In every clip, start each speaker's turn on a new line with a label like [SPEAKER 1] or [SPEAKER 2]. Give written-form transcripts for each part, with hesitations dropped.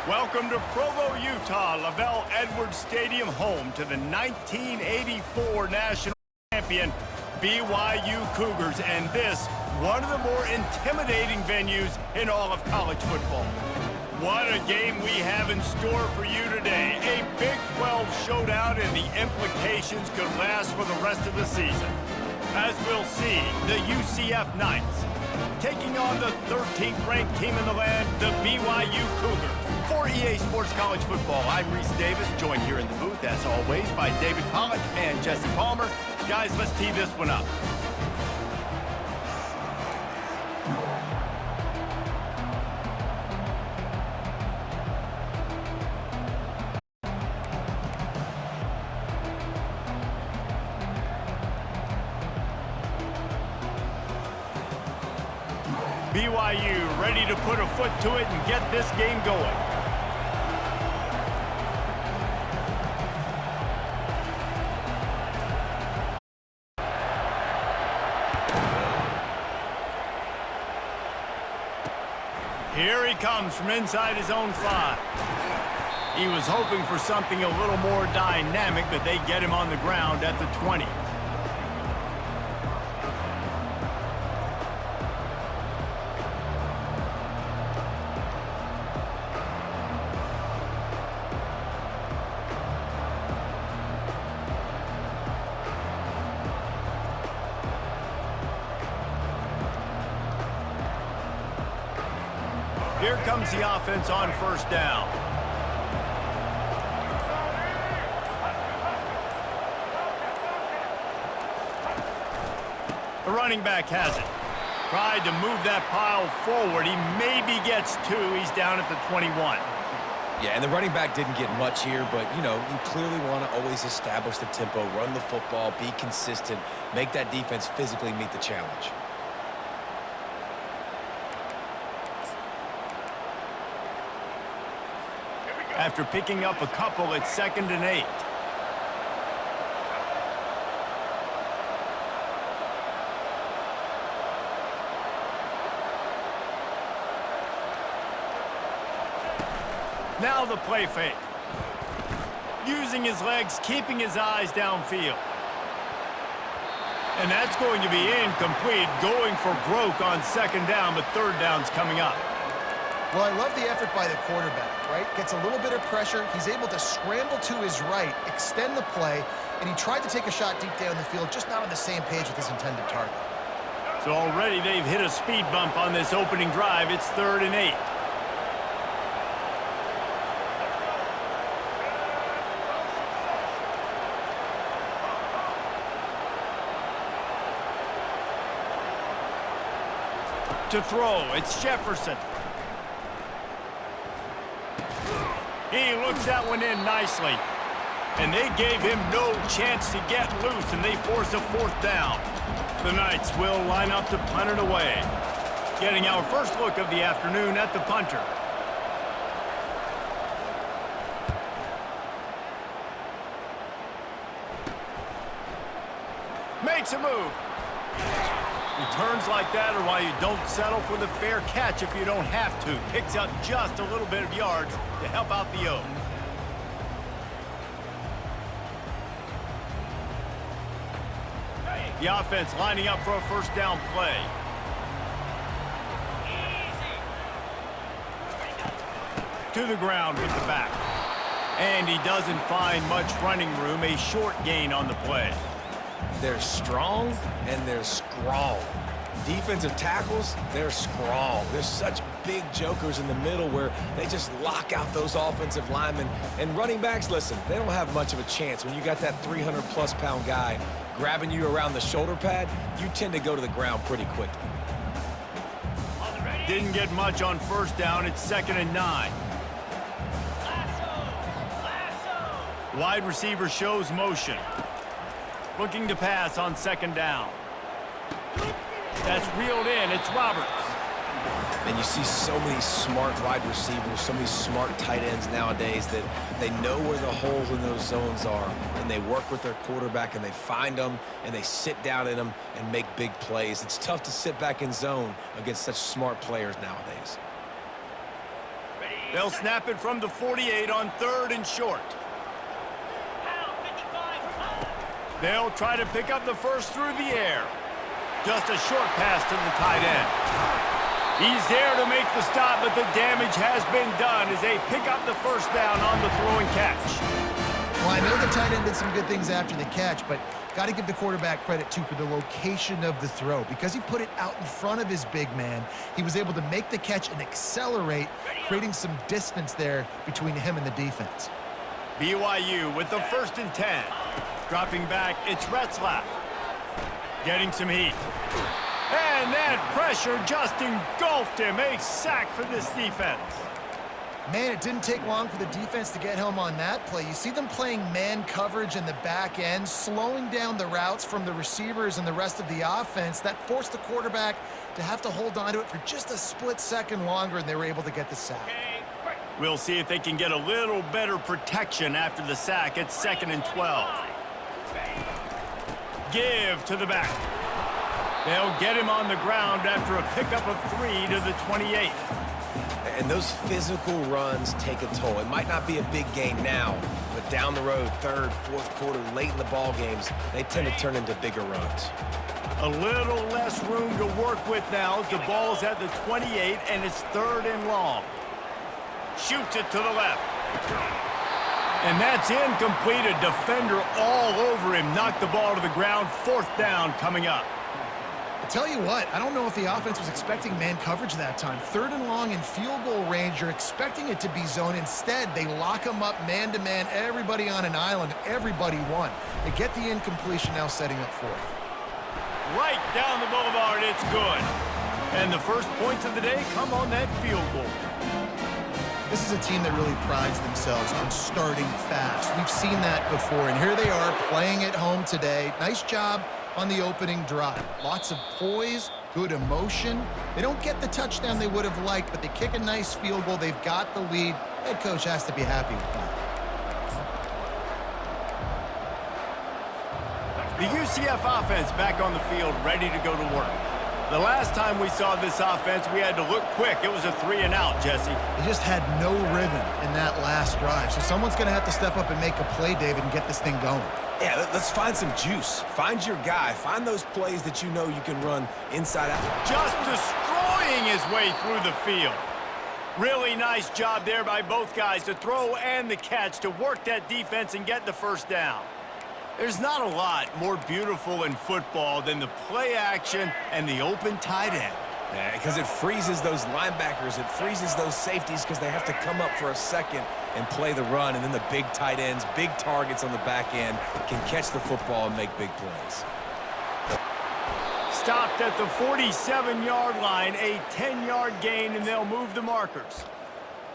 [SPEAKER 1] Welcome to Provo, Utah, Lavelle Edwards Stadium, home to the 1984 national champion BYU Cougars, and this, one of the more intimidating venues in all of college football. What a game we have in store for you today. A Big 12 showdown, and the implications could last for the rest of the season. As we'll see, the UCF Knights taking on the 13th ranked team in the land, the BYU Cougars. For EA Sports College Football, I'm Reese Davis, joined here in the booth, as always, by David Pollock and Jesse Palmer. Guys, let's tee this one up. BYU ready to put a foot to it and get this game going. Here he comes from inside his own 5. He was hoping for something a little more dynamic, but they get him on the ground at the 20. Here comes the offense on first down. The running back has it. Tried to move that pile forward. He maybe gets 2. He's down at the 21.
[SPEAKER 2] Yeah, and the running back didn't get much here, but, you know, you clearly want to always establish the tempo, run the football, be consistent, make that defense physically meet the challenge.
[SPEAKER 1] After picking up a couple, it's 2nd and 8. Now the play fake. Using his legs, keeping his eyes downfield. And that's going to be incomplete, going for broke on 2nd down, but 3rd down's coming up.
[SPEAKER 3] Well, I love the effort by the quarterback, right? Gets a little bit of pressure. He's able to scramble to his right, extend the play, and he tried to take a shot deep down the field, just not on the same page with his intended target.
[SPEAKER 1] So already they've hit a speed bump on this opening drive. It's 3rd and 8. To throw, it's Jefferson. He looks that one in nicely. And they gave him no chance to get loose, and they force a 4th down. The Knights will line up to punt it away. Getting our first look of the afternoon at the punter. Makes a move. Returns like that are why you don't settle for the fair catch if you don't have to. Picks up just a little bit of yards to help out the O. The offense lining up for a 1st down play. To the ground with the back. And he doesn't find much running room. A short gain on the play.
[SPEAKER 2] They're strong and they're scrawl. Defensive tackles, they're scrawl. There's such big jokers in the middle where they just lock out those offensive linemen. And running backs, listen, they don't have much of a chance. When you got that 300-plus pound guy grabbing you around the shoulder pad, you tend to go to the ground pretty quickly.
[SPEAKER 1] Didn't get much on 1st down. It's 2nd and 9. Wide receiver shows motion. Looking to pass on 2nd down. That's reeled in. It's Roberts.
[SPEAKER 2] And you see so many smart wide receivers, so many smart tight ends nowadays that they know where the holes in those zones are, and they work with their quarterback, and they find them, and they sit down in them and make big plays. It's tough to sit back in zone against such smart players nowadays.
[SPEAKER 1] They'll snap it from the 48 on 3rd and short. They'll try to pick up the first through the air. Just a short pass to the tight end. He's there to make the stop, but the damage has been done as they pick up the first down on the throw and catch.
[SPEAKER 3] Well, I know the tight end did some good things after the catch, but got to give the quarterback credit, too, for the location of the throw. Because he put it out in front of his big man, he was able to make the catch and accelerate, creating some distance there between him and the defense.
[SPEAKER 1] BYU with the 1st and 10. Dropping back, it's Retzlaff. Getting some heat. And that pressure just engulfed him. A sack for this defense.
[SPEAKER 3] Man, it didn't take long for the defense to get home on that play. You see them playing man coverage in the back end, slowing down the routes from the receivers and the rest of the offense. That forced the quarterback to have to hold on to it for just a split second longer, and they were able to get the sack.
[SPEAKER 1] We'll see if they can get a little better protection after the sack. It's 2nd and 12. Give to the back. They'll get him on the ground after a pickup of 3 to the 28.
[SPEAKER 2] And those physical runs take a toll. It might not be a big gain now, but down the road, 3rd, 4th quarter, late in the ball games, they tend to turn into bigger runs.
[SPEAKER 1] A little less room to work with now as the ball's at the 28, and it's 3rd and long. Shoots it to the left. And that's incomplete. A defender all over him. Knocked the ball to the ground. 4th down coming up.
[SPEAKER 3] I tell you what, I don't know if the offense was expecting man coverage that time. 3rd and long in field goal range. You're expecting it to be zone. Instead, they lock them up man-to-man. Everybody on an island. Everybody won. They get the incompletion, now setting up 4th.
[SPEAKER 1] Right down the boulevard. It's good. And the first points of the day come on that field goal.
[SPEAKER 3] This is a team that really prides themselves on starting fast. We've seen that before, and here they are playing at home today. Nice job on the opening drive. Lots of poise, good emotion. They don't get the touchdown they would have liked, but they kick a nice field goal. They've got the lead. Head coach has to be happy with that.
[SPEAKER 1] The UCF offense back on the field, ready to go to work. The last time we saw this offense, we had to look quick. It was a 3-and-out, Jesse.
[SPEAKER 3] They just had no rhythm in that last drive. So someone's going to have to step up and make a play, David, and get this thing going.
[SPEAKER 2] Yeah, let's find some juice. Find your guy. Find those plays that you know you can run inside out.
[SPEAKER 1] Just destroying his way through the field. Really nice job there by both guys to throw and the catch to work that defense and get the first down. There's not a lot more beautiful in football than the play action and the open tight end.
[SPEAKER 2] Yeah, because it freezes those linebackers. It freezes those safeties because they have to come up for a second and play the run. And then the big tight ends, big targets on the back end, can catch the football and make big plays.
[SPEAKER 1] Stopped at the 47-yard line, a 10-yard gain, and they'll move the markers.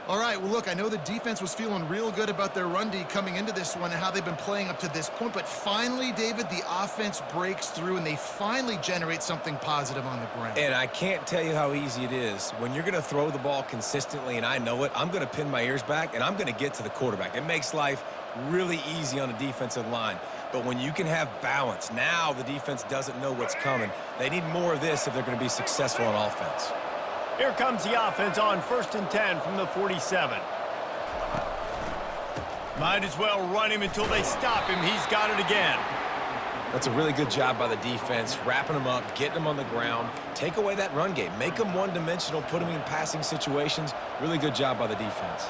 [SPEAKER 3] All right, well, look, I know the defense was feeling real good about their run D coming into this one and how they've been playing up to this point, but finally, David, the offense breaks through and they finally generate something positive on the ground.
[SPEAKER 2] And I can't tell you how easy it is. When you're going to throw the ball consistently, and I know it, I'm going to pin my ears back, and I'm going to get to the quarterback. It makes life really easy on a defensive line. But when you can have balance, now the defense doesn't know what's coming. They need more of this if they're going to be successful on offense.
[SPEAKER 1] Here comes the offense on 1st and 10 from the 47. Might as well run him until they stop him. He's got it again.
[SPEAKER 2] That's a really good job by the defense, wrapping them up, getting them on the ground. Take away that run game. Make them one-dimensional, put them in passing situations. Really good job by the defense.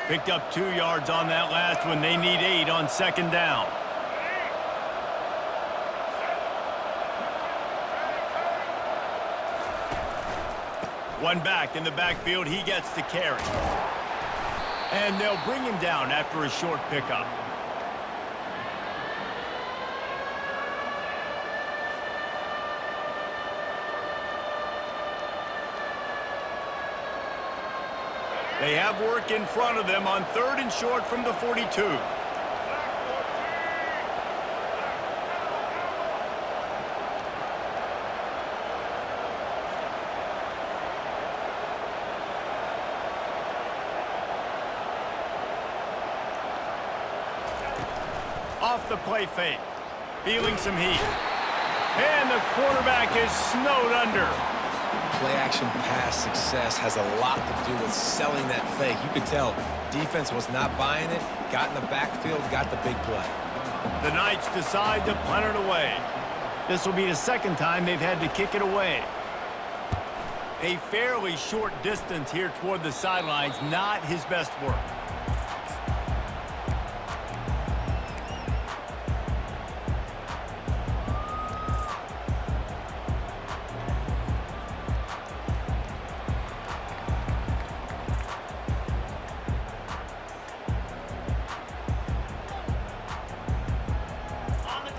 [SPEAKER 1] Picked up 2 yards on that last one. They need 8 on 2nd down. One back in the backfield. He gets the carry. And they'll bring him down after a short pickup. They have work in front of them on 3rd and short from the 42. Off the play fake. Feeling some heat. And the quarterback is snowed under.
[SPEAKER 2] Play-action pass success has a lot to do with selling that fake. You could tell defense was not buying it, got in the backfield, got the big play.
[SPEAKER 1] The Knights decide to punt it away. This will be the second time they've had to kick it away. A fairly short distance here toward the sidelines, not his best work.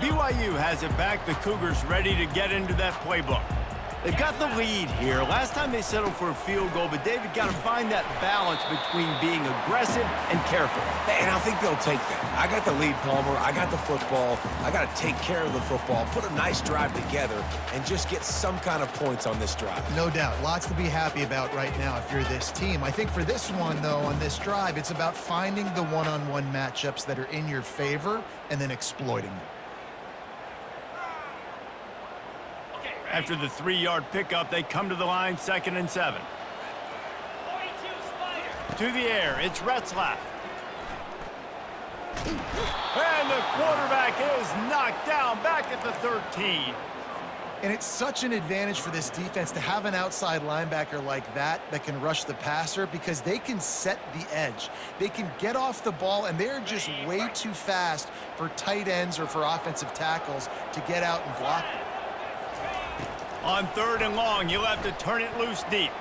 [SPEAKER 1] BYU has it back. The Cougars ready to get into that playbook. They've got the lead here. Last time they settled for a field goal, but David got to find that balance between being aggressive and careful.
[SPEAKER 2] And I think they'll take that. I got the lead, Palmer. I got the football. I got to take care of the football, put a nice drive together, and just get some kind of points on this drive.
[SPEAKER 3] No doubt. Lots to be happy about right now if you're this team. I think for this one, though, on this drive, it's about finding the one-on-one matchups that are in your favor and then exploiting them.
[SPEAKER 1] After the 3-yard pickup, they come to the line, 2nd and 7. To the air, it's Retzlaff. And the quarterback is knocked down back at the 13.
[SPEAKER 3] And it's such an advantage for this defense to have an outside linebacker like that can rush the passer because they can set the edge. They can get off the ball, and they're just way too fast for tight ends or for offensive tackles to get out and block them.
[SPEAKER 1] On 3rd and long, he'll have to turn it loose deep.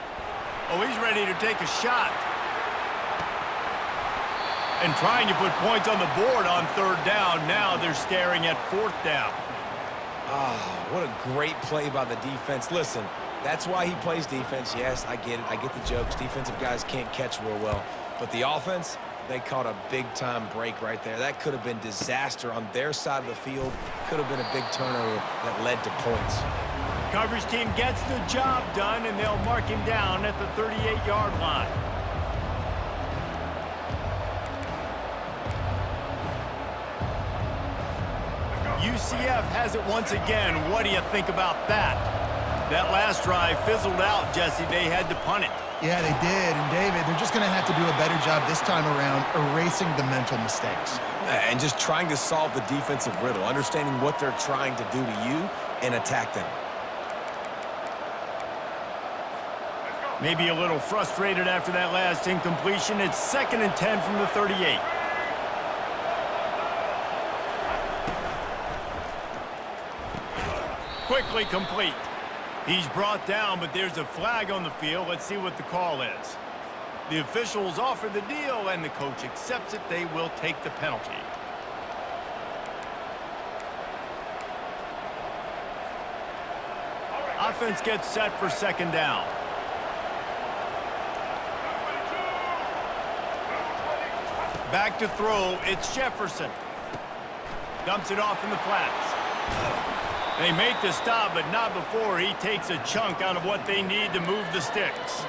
[SPEAKER 1] Oh, he's ready to take a shot. And trying to put points on the board on 3rd down. Now they're staring at 4th down.
[SPEAKER 2] Ah, what a great play by the defense. Listen, that's why he plays defense. Yes, I get it. I get the jokes. Defensive guys can't catch real well. But the offense, they caught a big-time break right there. That could have been disaster on their side of the field. Could have been a big turnover that led to points.
[SPEAKER 1] Coverage team gets the job done, and they'll mark him down at the 38-yard line. UCF has it once again. What do you think about that? That last drive fizzled out, Jesse. They had to punt it.
[SPEAKER 3] Yeah, they did. And, David, they're just going to have to do a better job this time around erasing the mental mistakes.
[SPEAKER 2] And just trying to solve the defensive riddle, understanding what they're trying to do to you and attack them.
[SPEAKER 1] Maybe a little frustrated after that last incompletion. It's 2nd and 10 from the 38. Quickly complete. He's brought down, but there's a flag on the field. Let's see what the call is. The officials offer the deal, and the coach accepts it. They will take the penalty. Offense gets set for 2nd down. Back to throw, it's Jefferson. Dumps it off in the flats. They make the stop, but not before he takes a chunk out of what they need to move the sticks.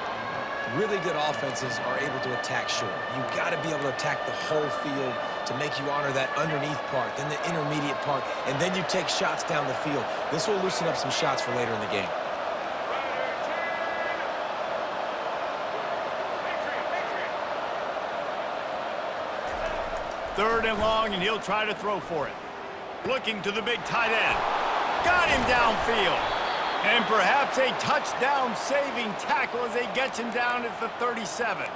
[SPEAKER 2] Really good offenses are able to attack short. You've got to be able to attack the whole field to make you honor that underneath part, then the intermediate part, and then you take shots down the field. This will loosen up some shots for later in the game.
[SPEAKER 1] 3rd and long, and he'll try to throw for it. Looking to the big tight end. Got him downfield. And perhaps a touchdown-saving tackle as they get him down at the 37.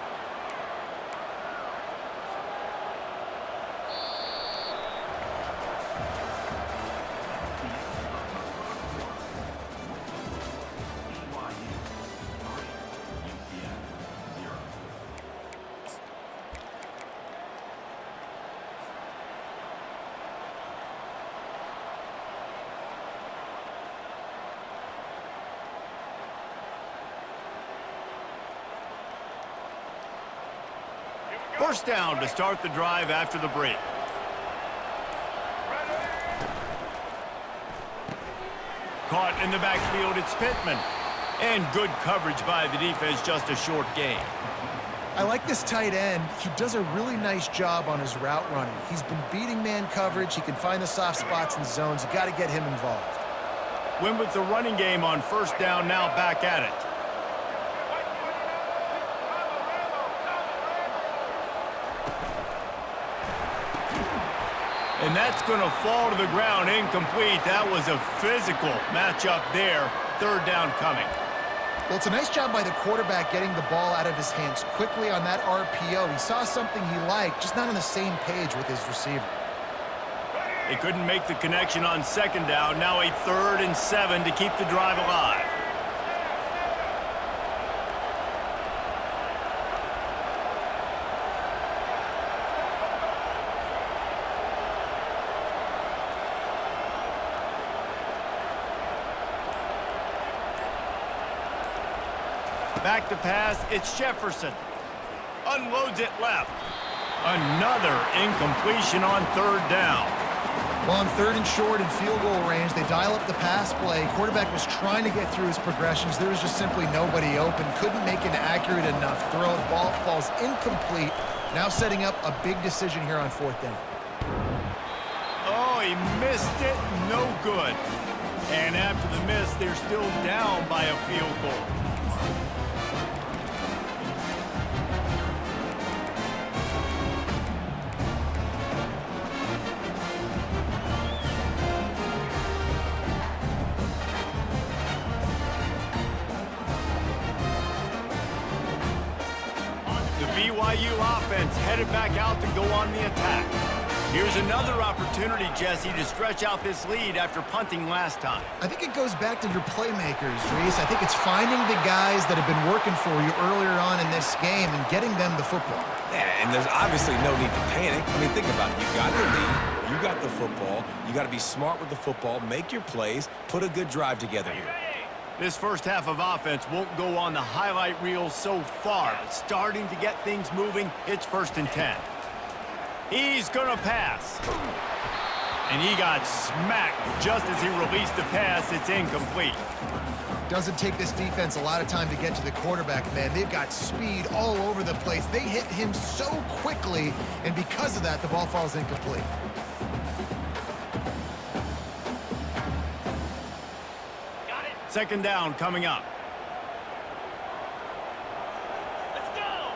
[SPEAKER 1] First down to start the drive after the break. Caught in the backfield, it's Pittman. And good coverage by the defense, just a short gain.
[SPEAKER 3] I like this tight end. He does a really nice job on his route running. He's been beating man coverage. He can find the soft spots and zones. You got to get him involved.
[SPEAKER 1] Win with the running game on first down, now back at it. And that's going to fall to the ground, incomplete. That was a physical matchup there. Third down coming.
[SPEAKER 3] Well, it's a nice job by the quarterback getting the ball out of his hands quickly on that RPO. He saw something he liked, just not on the same page with his receiver.
[SPEAKER 1] They couldn't make the connection on second down. Now a 3rd and 7 to keep the drive alive. Back to pass, it's Jefferson. Unloads it left. Another incompletion on third down.
[SPEAKER 3] Well, on 3rd and short and field goal range, they dial up the pass play. Quarterback was trying to get through his progressions. There was just simply nobody open. Couldn't make an accurate enough throw. The ball falls incomplete. Now setting up a big decision here on 4th down.
[SPEAKER 1] Oh, he missed it. No good. And after the miss, they're still down by a field goal. BYU offense headed back out to go on the attack. Here's another opportunity, Jesse, to stretch out this lead after punting last time.
[SPEAKER 3] I think it goes back to your playmakers, Reese. I think it's finding the guys that have been working for you earlier on in this game and getting them the football.
[SPEAKER 2] Yeah, and there's obviously no need to panic. I mean, think about it. You got the lead. You got the football. You got to be smart with the football, make your plays, put a good drive together here.
[SPEAKER 1] This first half of offense won't go on the highlight reel so far, but starting to get things moving, it's 1st and 10. He's going to pass. And he got smacked just as he released the pass. It's incomplete.
[SPEAKER 3] Doesn't take this defense a lot of time to get to the quarterback, man. They've got speed all over the place. They hit him so quickly, and because of that, the ball falls incomplete.
[SPEAKER 1] Second down coming up. Let's go.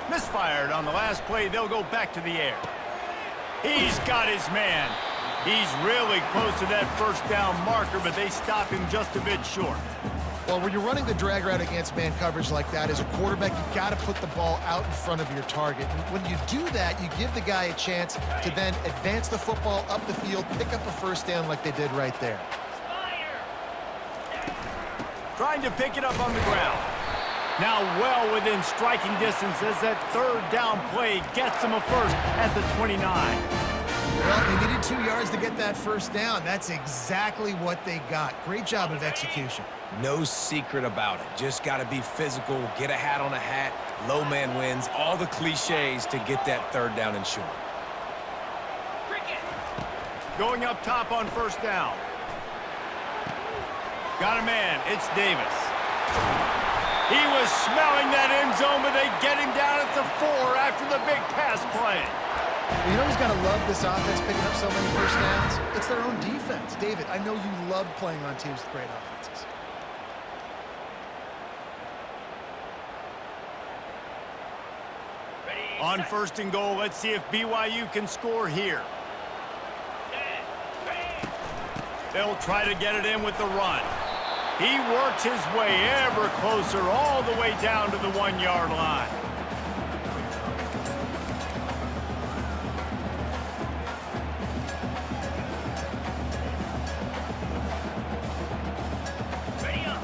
[SPEAKER 1] Misfired on the last play. They'll go back to the air. He's got his man. He's really close to that first down marker, but they stop him just a bit short.
[SPEAKER 3] Well, when you're running the drag route against man coverage like that, as a quarterback, you've got to put the ball out in front of your target. And when you do that, you give the guy a chance to then advance the football up the field, pick up a first down like they did right there.
[SPEAKER 1] Trying to pick it up on the ground. Now well within striking distance as that third down play gets them a first at the 29.
[SPEAKER 3] Well, they needed 2 yards to get that first down. That's exactly what they got. Great job of execution.
[SPEAKER 2] No secret about it. Just got to be physical, get a hat on a hat, low man wins, all the cliches to get that third down and short.
[SPEAKER 1] Going up top on first down. Got a man. It's Davis. He was smelling that end zone, but they get him down at the 4 after the big pass play.
[SPEAKER 3] Well, you know who's got to love this offense picking up so many first downs? It's their own defense. David, I know you love playing on teams with great offenses.
[SPEAKER 1] On 1st and goal, let's see if BYU can score here. They'll try to get it in with the run. He works his way ever closer all the way down to the 1-yard line.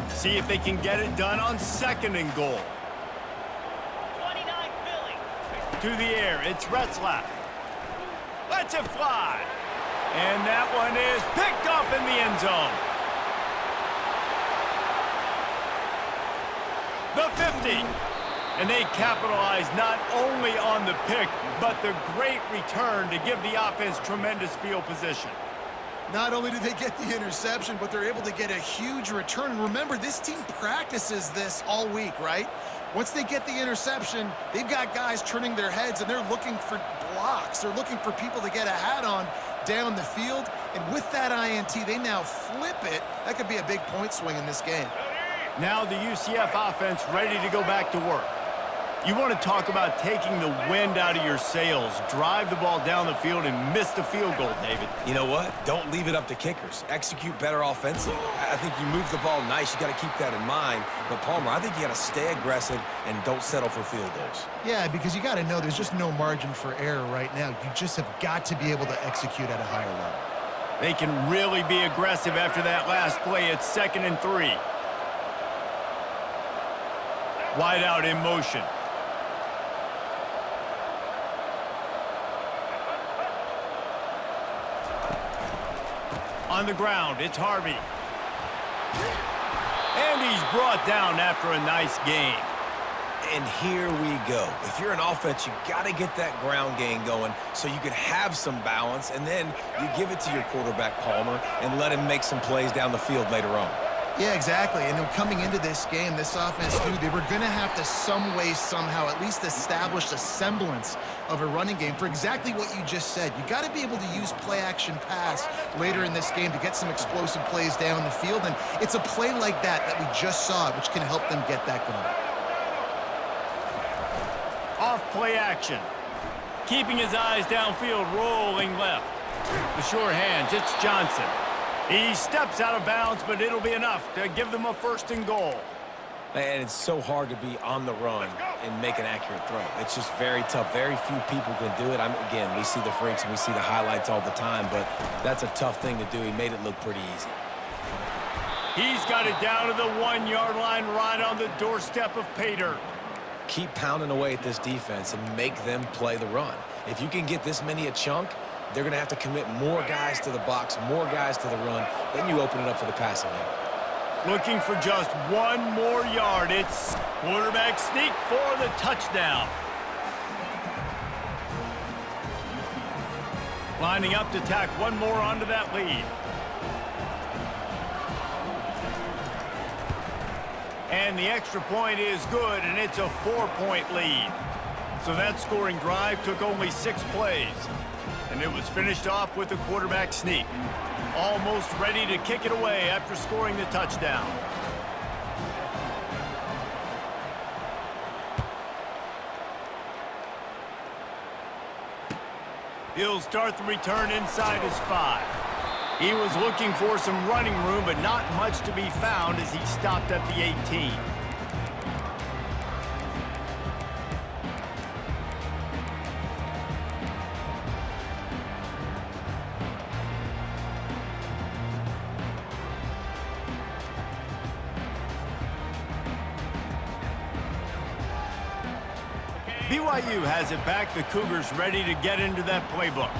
[SPEAKER 1] See if they can get it done on 2nd and goal. 29 Philly. To the air, it's Retzlaff. Lets it fly. And that one is picked up in the end zone. The 50. And they capitalize not only on the pick, but the great return to give the offense tremendous field position.
[SPEAKER 3] Not only do they get the interception, but they're able to get a huge return. And remember, this team practices this all week, right? Once they get the interception, they've got guys turning their heads, and they're looking for blocks. They're looking for people to get a hat on down the field. And with that INT, they now flip it. That could be a big point swing in this game.
[SPEAKER 1] Now the UCF offense ready to go back to work. You want to talk about taking the wind out of your sails. Drive the ball down the field and miss the field goal, David.
[SPEAKER 2] You know what? Don't leave it up to kickers. Execute better offensively. I think you move the ball nice. You got to keep that in mind. But, Palmer, I think you got to stay aggressive and don't settle for field goals.
[SPEAKER 3] Yeah, because you got to know there's just no margin for error right now. You just have got to be able to execute at a higher level.
[SPEAKER 1] They can really be aggressive after that last play. It's 2nd and 3. Wide out in motion. On the ground, it's Harvey. And he's brought down after a nice gain.
[SPEAKER 2] And here we go. If you're an offense, you got to get that ground game going so you can have some balance, and then you give it to your quarterback, Palmer, and let him make some plays down the field later on.
[SPEAKER 3] Yeah, exactly. And then coming into this game, this offense, too, they were going to have to some way, somehow, at least establish a semblance of a running game for exactly what you just said. You got to be able to use play-action pass later in this game to get some explosive plays down the field. And it's a play like that that we just saw, which can help them get that going.
[SPEAKER 1] Off play action. Keeping his eyes downfield, rolling left. The sure hands, it's Johnson. He steps out of bounds, but it'll be enough to give them a 1st and goal.
[SPEAKER 2] And it's so hard to be on the run and make an accurate throw. It's just very tough. Very few people can do it. Again, we see the freaks and we see the highlights all the time, but that's a tough thing to do. He made it look pretty easy.
[SPEAKER 1] He's got it down to the 1-yard line, right on the doorstep of pay dirt.
[SPEAKER 2] Keep pounding away at this defense and make them play the run. If you can get this many a chunk, they're going to have to commit more guys to the box, more guys to the run. Then you open it up for the passing game.
[SPEAKER 1] Looking for just 1 more yard. It's quarterback sneak for the touchdown. Lining up to tack 1 more onto that lead. And the extra point is good, and it's a 4-point lead. So that scoring drive took only 6 plays. And it was finished off with a quarterback sneak. Almost ready to kick it away after scoring the touchdown. He'll start the return inside his 5. He was looking for some running room, but not much to be found as he stopped at the 18. BYU has it back. The Cougars ready to get into that playbook.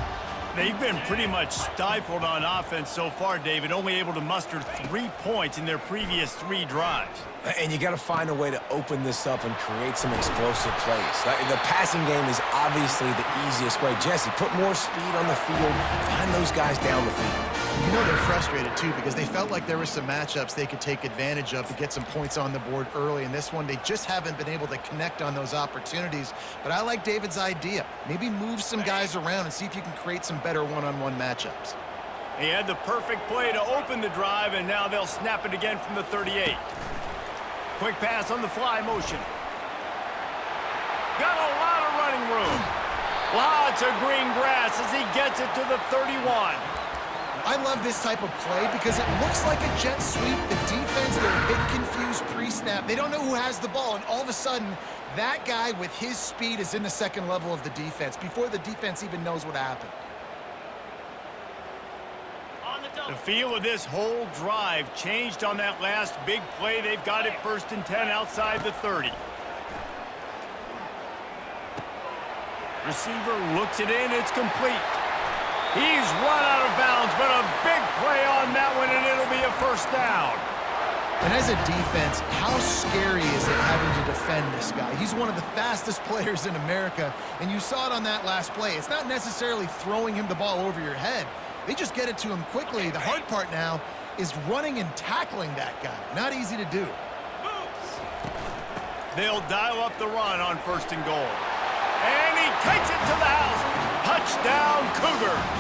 [SPEAKER 1] They've been pretty much stifled on offense so far, David, only able to muster 3 points in their previous 3 drives.
[SPEAKER 2] And you got to find a way to open this up and create some explosive plays. The passing game is obviously the easiest way. Jesse, put more speed on the field. Find those guys down the field.
[SPEAKER 3] You know they're frustrated, too, because they felt like there were some matchups they could take advantage of to get some points on the board early. In this one, they just haven't been able to connect on those opportunities. But I like David's idea. Maybe move some guys around and see if you can create some better one-on-one matchups.
[SPEAKER 1] He had the perfect play to open the drive, and now they'll snap it again from the 38. Quick pass on the fly motion. Got a lot of running room. Lots of green grass as he gets it to the 31.
[SPEAKER 3] I love this type of play because it looks like a jet sweep. The defense, they're a bit confused pre-snap. They don't know who has the ball, and all of a sudden, that guy with his speed is in the second level of the defense before the defense even knows what happened.
[SPEAKER 1] The feel of this whole drive changed on that last big play. They've got it 1st and 10 outside the 30. Receiver looks it in. It's complete. He's run out of bounds, but a big play on that one, and it'll be a 1st down.
[SPEAKER 3] And as a defense, how scary is it having to defend this guy? He's one of the fastest players in America, and you saw it on that last play. It's not necessarily throwing him the ball over your head. They just get it to him quickly. The hard part now is running and tackling that guy. Not easy to do.
[SPEAKER 1] They'll dial up the run on 1st and goal. And he takes it to the house. Touchdown, Cougars.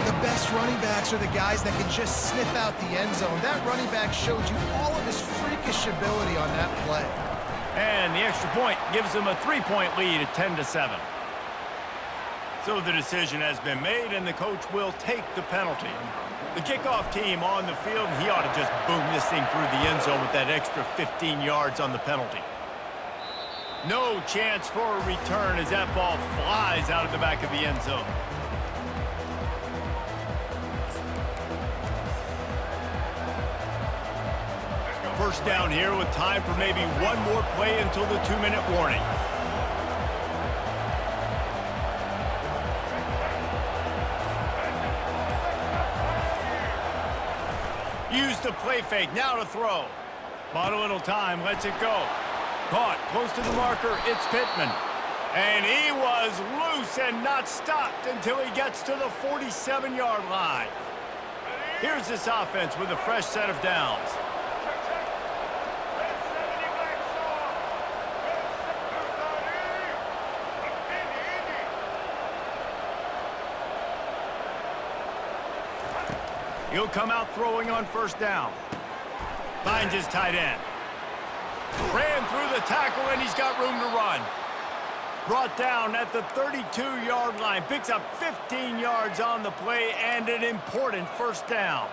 [SPEAKER 3] The best running backs are the guys that can just sniff out the end zone. That running back showed you all of his freakish ability on that play.
[SPEAKER 1] And the extra point gives them a 3-point lead at 10-7. So the decision has been made, and the coach will take the penalty. The kickoff team on the field, and he ought to just boom this thing through the end zone with that extra 15 yards on the penalty. No chance for a return as that ball flies out of the back of the end zone. First down here with time for maybe one more play until the 2-minute warning. Use the play fake, now to throw. Bought a little time, lets it go. Caught, close to the marker, it's Pittman. And he was loose and not stopped until he gets to the 47-yard line. Here's this offense with a fresh set of downs. He'll come out throwing on 1st down. Finds his tight end. Ran through the tackle, and he's got room to run. Brought down at the 32-yard line. Picks up 15 yards on the play and an important 1st down.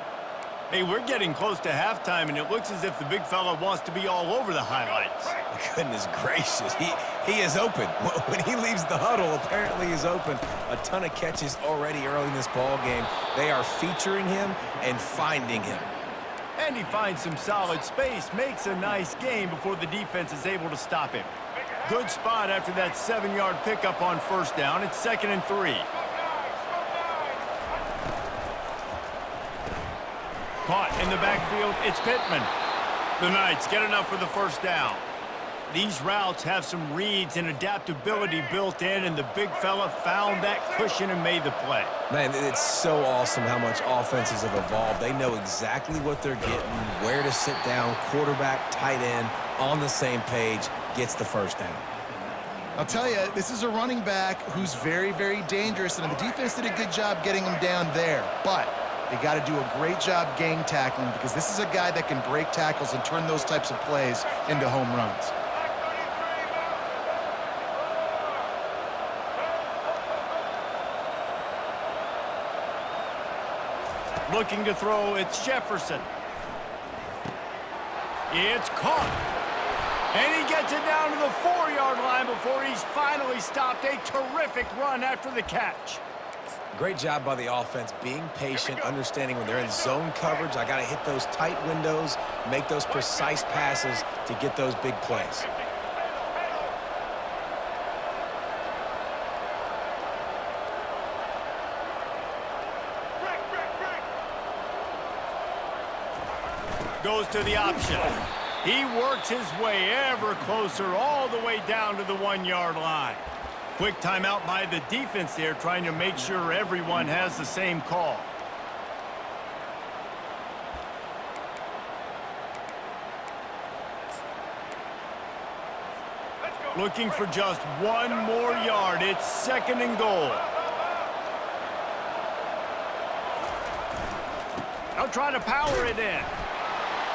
[SPEAKER 1] Hey, we're getting close to halftime, and it looks as if the big fella wants to be all over the highlights.
[SPEAKER 2] Goodness gracious, he is open. When he leaves the huddle, apparently he's open. A ton of catches already early in this ball game. They are featuring him and finding him.
[SPEAKER 1] And he finds some solid space, makes a nice gain before the defense is able to stop him. Good spot after that 7-yard pickup on 1st down. It's 2nd and 3. Caught in the backfield, it's Pittman. The Knights get enough for the 1st down. These routes have some reads and adaptability built in, and the big fella found that cushion and made the play.
[SPEAKER 2] Man, it's so awesome how much offenses have evolved. They know exactly what they're getting, where to sit down, quarterback, tight end, on the same page, gets the 1st down.
[SPEAKER 3] I'll tell you, this is a running back who's very, very dangerous, and the defense did a good job getting him down there. But they got to do a great job gang tackling, because this is a guy that can break tackles and turn those types of plays into home runs.
[SPEAKER 1] Looking to throw, it's Jefferson. It's caught. And he gets it down to the 4-yard line before he's finally stopped. A terrific run after the catch.
[SPEAKER 2] Great job by the offense, being patient, understanding when they're in zone coverage, I got to hit those tight windows, make those precise passes to get those big plays.
[SPEAKER 1] Goes to the option. He works his way ever closer all the way down to the 1-yard line. Quick timeout by the defense there, trying to make sure everyone has the same call. Looking for just one more yard. It's 2nd and goal. They'll try to power it in.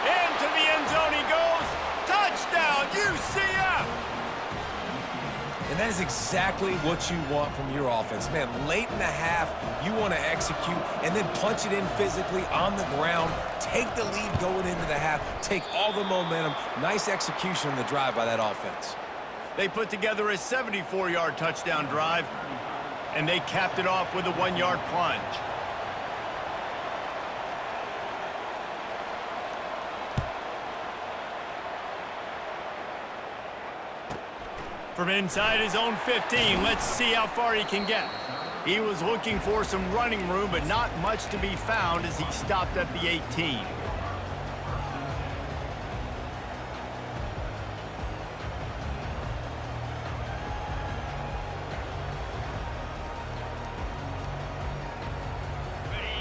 [SPEAKER 1] Into the end zone he goes. Touchdown, UCF!
[SPEAKER 2] And that is exactly what you want from your offense. Man, late in the half, you want to execute and then punch it in physically on the ground, take the lead going into the half, take all the momentum. Nice execution on the drive by that offense.
[SPEAKER 1] They put together a 74-yard touchdown drive, and they capped it off with a 1-yard plunge. From inside his own 15, let's see how far he can get. He was looking for some running room, but not much to be found as he stopped at the 18.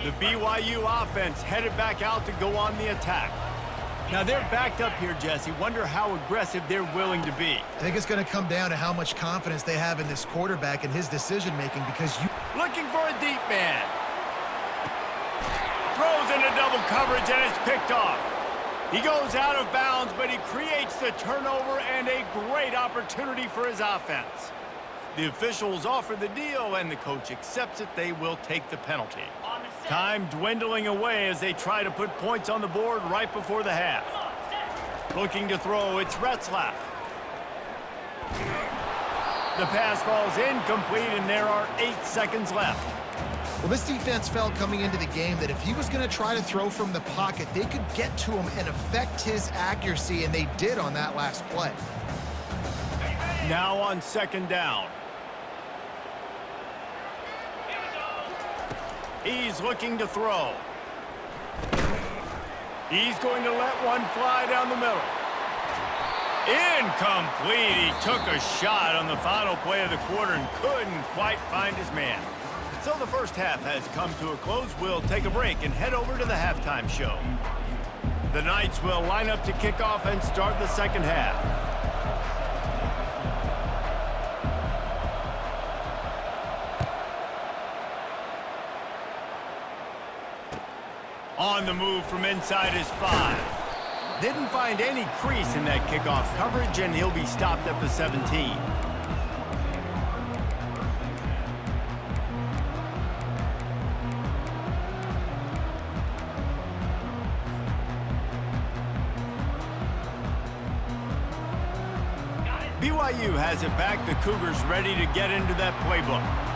[SPEAKER 1] The BYU offense headed back out to go on the attack. Now they're backed up here, Jesse. Wonder how aggressive they're willing to be.
[SPEAKER 3] I think it's going to come down to how much confidence they have in this quarterback and his decision-making, because you...
[SPEAKER 1] Looking for a deep man. Throws into double coverage, and it's picked off. He goes out of bounds, but he creates the turnover and a great opportunity for his offense. The officials offer the deal, and the coach accepts it. They will take the penalty. Time dwindling away as they try to put points on the board right before the half. Looking to throw, it's Retzlaff. The pass falls incomplete, and there are 8 seconds left.
[SPEAKER 3] Well, this defense felt coming into the game that if he was going to try to throw from the pocket, they could get to him and affect his accuracy, and they did on that last play.
[SPEAKER 1] Now on second down. He's looking to throw. He's going to let one fly down the middle. Incomplete. He took a shot on the final play of the quarter and couldn't quite find his man. So the first half has come to a close. We'll take a break and head over to the halftime show. The Knights will line up to kick off and start the second half. On the move from inside his 5. Didn't find any crease in that kickoff coverage, and he'll be stopped at the 17. BYU has it back. The Cougars ready to get into that playbook.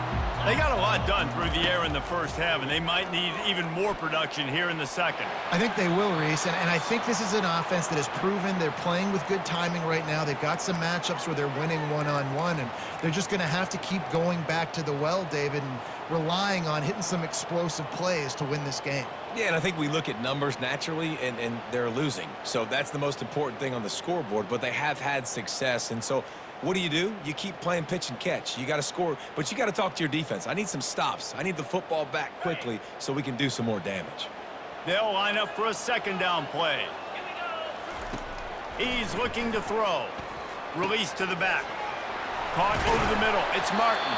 [SPEAKER 1] They got a lot done through the air in the first half, and they might need even more production here in the second.
[SPEAKER 3] I think they will, Reese, and I think this is an offense that has proven they're playing with good timing right now. They've got some matchups where they're winning one-on-one, and they're just going to have to keep going back to the well, David, and relying on hitting some explosive plays to win this game.
[SPEAKER 2] Yeah, and I think we look at numbers naturally, and they're losing. So that's the most important thing on the scoreboard, but they have had success, and so what do? You keep playing pitch and catch. You got to score, but you got to talk to your defense. I need some stops. I need the football back quickly so we can do some more damage.
[SPEAKER 1] They'll line up for a second down play. He's looking to throw. Release to the back. Caught over the middle. It's Martin.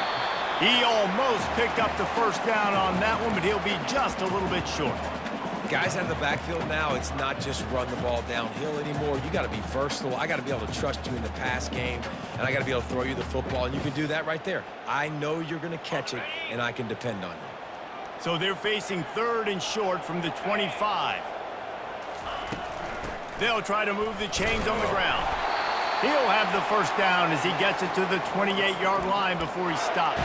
[SPEAKER 1] He almost picked up the first down on that one, but he'll be just a little bit short.
[SPEAKER 2] Guys out of the backfield now, it's not just run the ball downhill anymore. You got to be versatile. I got to be able to trust you in the pass game, and I got to be able to throw you the football, and you can do that right there. I know you're going to catch it, and I can depend on you.
[SPEAKER 1] So they're facing third and short from the 25. They'll try to move the chains on the ground. He'll have the first down as he gets it to the 28-yard line before he's stopped.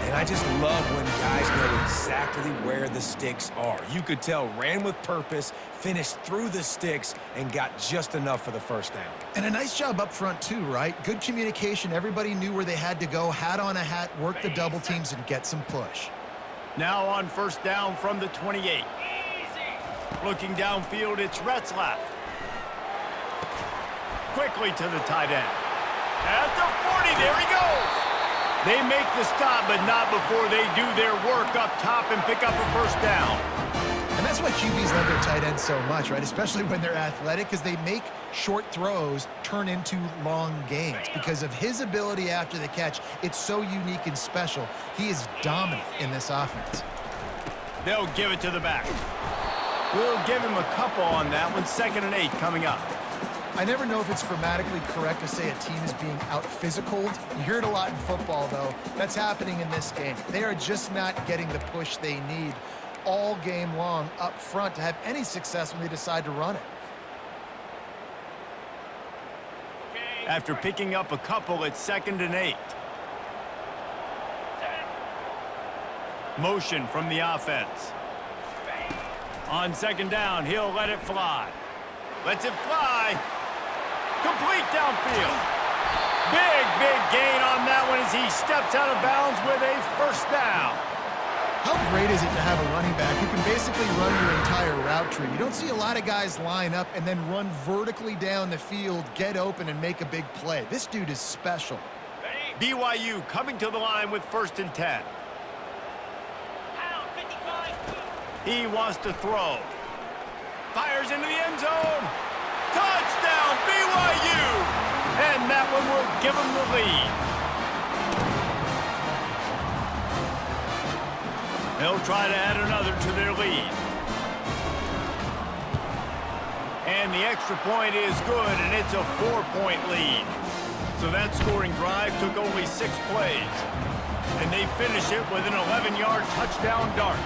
[SPEAKER 2] And I just love when guys know exactly where the sticks are. You could tell, ran with purpose, finished through the sticks, and got just enough for the first down.
[SPEAKER 3] And a nice job up front, too, right? Good communication. Everybody knew where they had to go, hat on a hat, work the double teams, and get some push.
[SPEAKER 1] Now on first down from the 28. Looking downfield, it's Retzlaff. Quickly to the tight end. At the 40, there he goes. They make the stop, but not before they do their work up top and pick up a first down.
[SPEAKER 3] And that's why QBs love their tight ends so much, right? Especially when they're athletic, because they make short throws turn into long gains. Because of his ability after the catch, it's so unique and special. He is dominant in this offense.
[SPEAKER 1] They'll give it to the back. We'll give him a couple on that one. 2nd and 8 coming up.
[SPEAKER 3] I never know if it's grammatically correct to say a team is being out-physicaled. You hear it a lot in football, though. That's happening in this game. They are just not getting the push they need all game long up front to have any success when they decide to run it.
[SPEAKER 1] After picking up a couple, it's 2nd and 8. Motion from the offense. On 2nd down, he'll let it fly. Lets it fly. Complete downfield. Big gain on that one as he steps out of bounds with a first down.
[SPEAKER 3] How great is it to have a running back who can basically run your entire route tree? You don't see a lot of guys line up and then run vertically down the field, get open, and make a big play. This dude is special.
[SPEAKER 1] BYU coming to the line with 1st and 10. He wants to throw. Fires into the end zone. Touchdown, BYU! And that one will give them the lead. They'll try to add another to their lead. And the extra point is good, and it's a 4-point lead. So that scoring drive took only 6 plays. And they finish it with an 11-yard touchdown dart.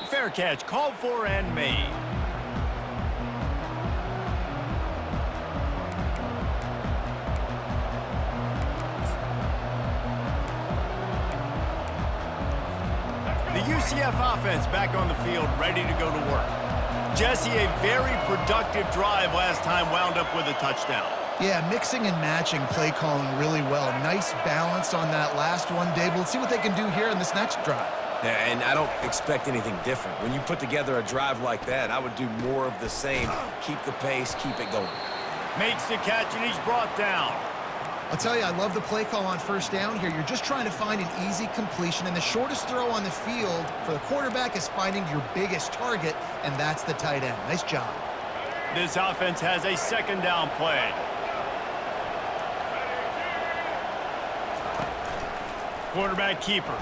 [SPEAKER 1] Fair catch called for and made. The UCF offense back on the field, ready to go to work. Jesse, a very productive drive last time wound up with a touchdown.
[SPEAKER 3] Yeah, mixing and matching play calling really well. Nice balance on that last one, Dave. Let's see what they can do here in this next drive.
[SPEAKER 2] Yeah, and I don't expect anything different. When you put together a drive like that, I would do more of the same. Keep the pace, keep it going.
[SPEAKER 1] Makes the catch, and he's brought down.
[SPEAKER 3] I'll tell you, I love the play call on first down here. You're just trying to find an easy completion, and the shortest throw on the field for the quarterback is finding your biggest target, and that's the tight end. Nice job.
[SPEAKER 1] This offense has a second down play. Quarterback keeper.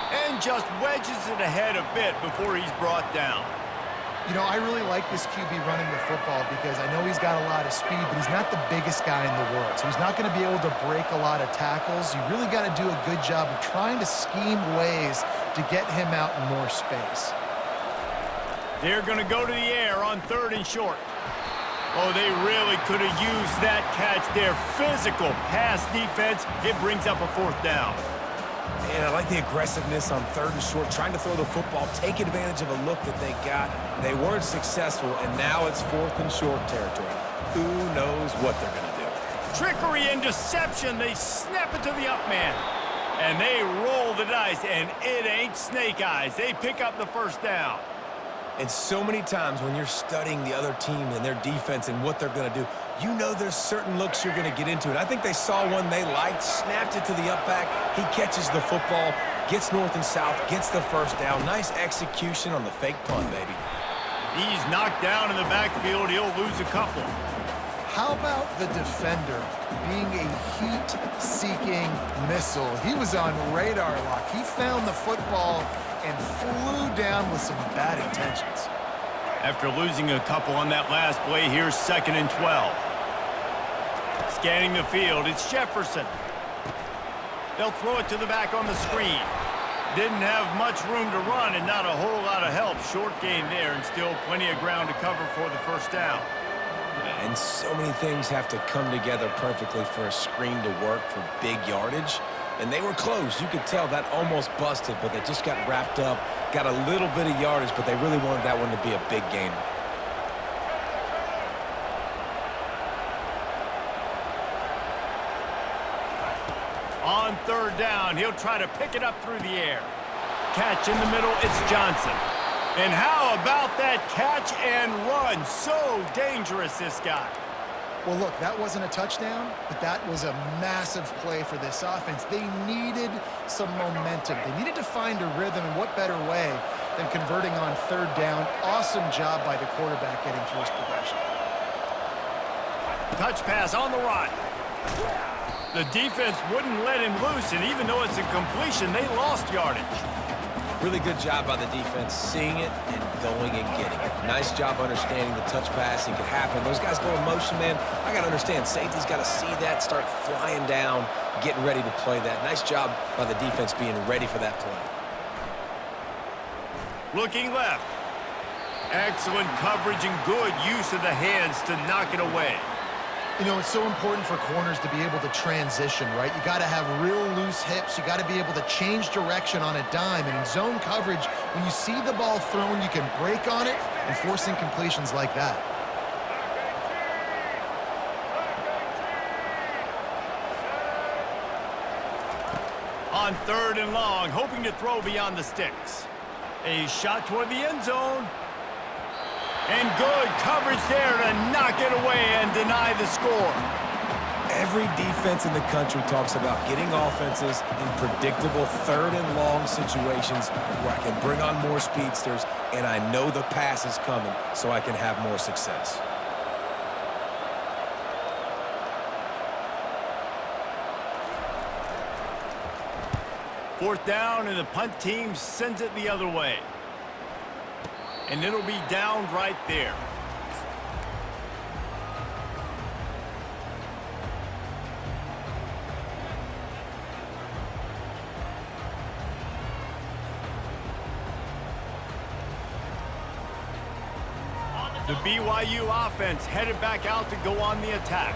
[SPEAKER 1] And just wedges it ahead a bit before he's brought down.
[SPEAKER 3] You know, I really like this QB running the football because I know he's got a lot of speed, but he's not the biggest guy in the world. So he's not going to be able to break a lot of tackles. You really got to do a good job of trying to scheme ways to get him out in more space.
[SPEAKER 1] They're going to go to the air on 3rd and short. Oh, they really could have used that catch there. Physical pass defense. It brings up a 4th down.
[SPEAKER 2] And I like the aggressiveness on 3rd and short, trying to throw the football, take advantage of a look that they got. They weren't successful, and now it's 4th and short territory. Who knows what they're going to do?
[SPEAKER 1] Trickery and deception. They snap it to the up man. And they roll the dice, and it ain't snake eyes. They pick up the 1st down.
[SPEAKER 2] And so many times when you're studying the other team and their defense and what they're going to do, you know there's certain looks you're going to get into. And I think they saw one they liked, snapped it to the up back. He catches the football, gets north and south, gets the 1st down. Nice execution on the fake punt, baby.
[SPEAKER 1] He's knocked down in the backfield. He'll lose a couple.
[SPEAKER 3] How about the defender being a heat-seeking missile? He was on radar lock. He found the football and flew down with some bad intentions.
[SPEAKER 1] After losing a couple on that last play, here's 2nd and 12. Scanning the field, it's Jefferson. They'll throw it to the back on the screen. Didn't have much room to run and not a whole lot of help. Short gain there and still plenty of ground to cover for the 1st down.
[SPEAKER 2] And so many things have to come together perfectly for a screen to work for big yardage. And they were close. You could tell that almost busted, but they just got wrapped up, got a little bit of yardage, but they really wanted that one to be a big gainer.
[SPEAKER 1] On 3rd down, he'll try to pick it up through the air. Catch in the middle, it's Johnson. And how about that catch and run? So dangerous, this guy.
[SPEAKER 3] Well, look, that wasn't a touchdown, but that was a massive play for this offense. They needed some momentum. They needed to find a rhythm, and what better way than converting on 3rd down. Awesome job by the quarterback getting through his progression.
[SPEAKER 1] Touch pass on the run. The defense wouldn't let him loose, and even though it's a completion, they lost yardage.
[SPEAKER 2] Really good job by the defense, seeing it and going and getting it. Nice job understanding the touch passing could happen. Those guys go in motion, man. I got to understand, safety's got to see that, start flying down, getting ready to play that. Nice job by the defense being ready for that play.
[SPEAKER 1] Looking left. Excellent coverage and good use of the hands to knock it away.
[SPEAKER 3] You know, it's so important for corners to be able to transition, right? You got to have real loose hips. You got to be able to change direction on a dime. And in zone coverage, when you see the ball thrown, you can break on it and force incompletions like that.
[SPEAKER 1] On 3rd and long, hoping to throw beyond the sticks. A shot toward the end zone. And good coverage there to knock it away and deny the score.
[SPEAKER 2] Every defense in the country talks about getting offenses in predictable third and long situations where I can bring on more speedsters and I know the pass is coming so I can have more success.
[SPEAKER 1] Fourth down, and the punt team sends it the other way. And it'll be down right there. The BYU offense headed back out to go on the attack.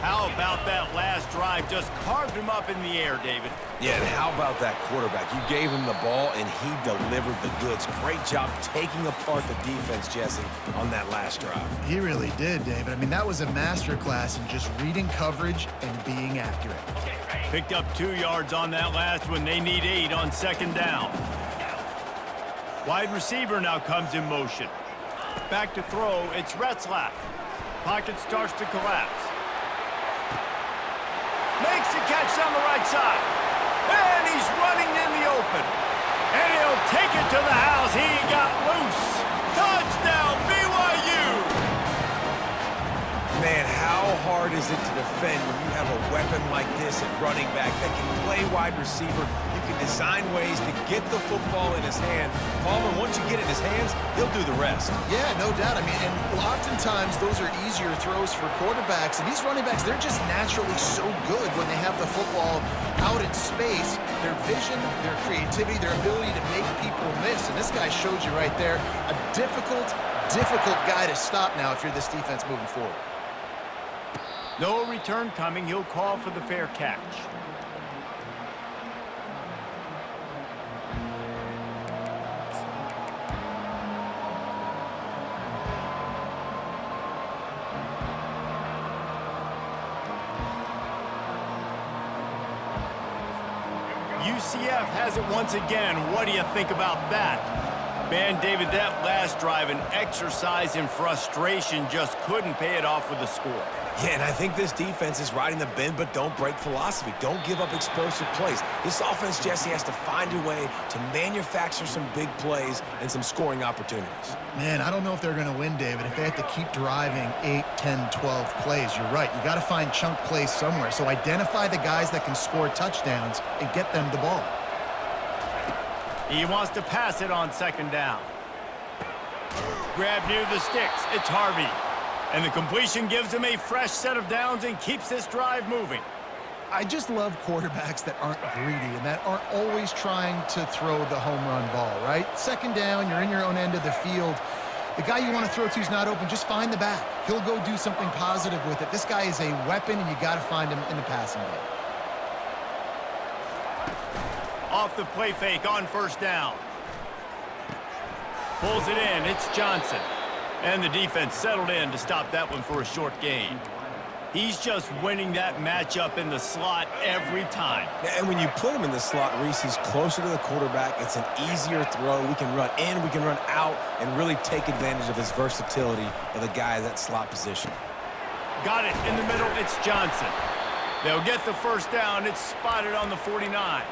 [SPEAKER 1] How about that last drive? Just carved him up in the air, David.
[SPEAKER 2] Yeah, and how about that quarterback? You gave him the ball, and he delivered the goods. Great job taking apart the defense, Jesse, on that last drive.
[SPEAKER 3] He really did, David. I mean, that was a masterclass in just reading coverage and being accurate.
[SPEAKER 1] Picked up 2 yards on that last one. They need 8 on second down. Wide receiver now comes in motion. Back to throw, it's Retzlaff. Pocket starts to collapse. Makes the catch on the right side. And he's running in the open. And he'll take it to the house. He got loose. Touchdown, BYU!
[SPEAKER 2] Man, how hard is it to defend when you have a weapon like this at running back that can play wide receiver? You can design ways to get the football in his hand. Palmer, once you get it in his hands, he'll do the rest.
[SPEAKER 3] Yeah, no doubt. I mean, and oftentimes those are easier throws for quarterbacks. And these running backs, they're just naturally so good when they have the football out in space. Their vision, their creativity, their ability to make people miss. And this guy showed you right there a difficult guy to stop now if you're this defense moving forward.
[SPEAKER 1] No return coming. He'll call for the fair catch. UCF has it once again. What do you think about that? Man, David, that last drive, an exercise in frustration, just couldn't pay it off with a score.
[SPEAKER 2] Yeah, and I think this defense is riding the bend but don't break philosophy. Don't give up explosive plays. This offense, Jesse, has to find a way to manufacture some big plays and some scoring opportunities.
[SPEAKER 3] Man, I don't know if they're going to win, David, if they have to keep driving 8, 10, 12 plays. You're right. You got to find chunk plays somewhere. So identify the guys that can score touchdowns and get them the ball.
[SPEAKER 1] He wants to pass it on second down. Grab near the sticks. It's Harvey. And the completion gives him a fresh set of downs and keeps this drive moving.
[SPEAKER 3] I just love quarterbacks that aren't greedy and that aren't always trying to throw the home run ball, right? Second down, you're in your own end of the field. The guy you want to throw to is not open. Just find the back. He'll go do something positive with it. This guy is a weapon, and you got to find him in the passing game.
[SPEAKER 1] Off the play fake on first down. Pulls it in. It's Johnson. And the defense settled in to stop that one for a short gain. He's just winning that matchup in the slot every time.
[SPEAKER 2] And when you put him in the slot, Reese, he's closer to the quarterback. It's an easier throw. We can run in, we can run out, and really take advantage of his versatility of the guy in that slot position.
[SPEAKER 1] Got it in the middle. It's Johnson. They'll get the first down. It's spotted on the 49.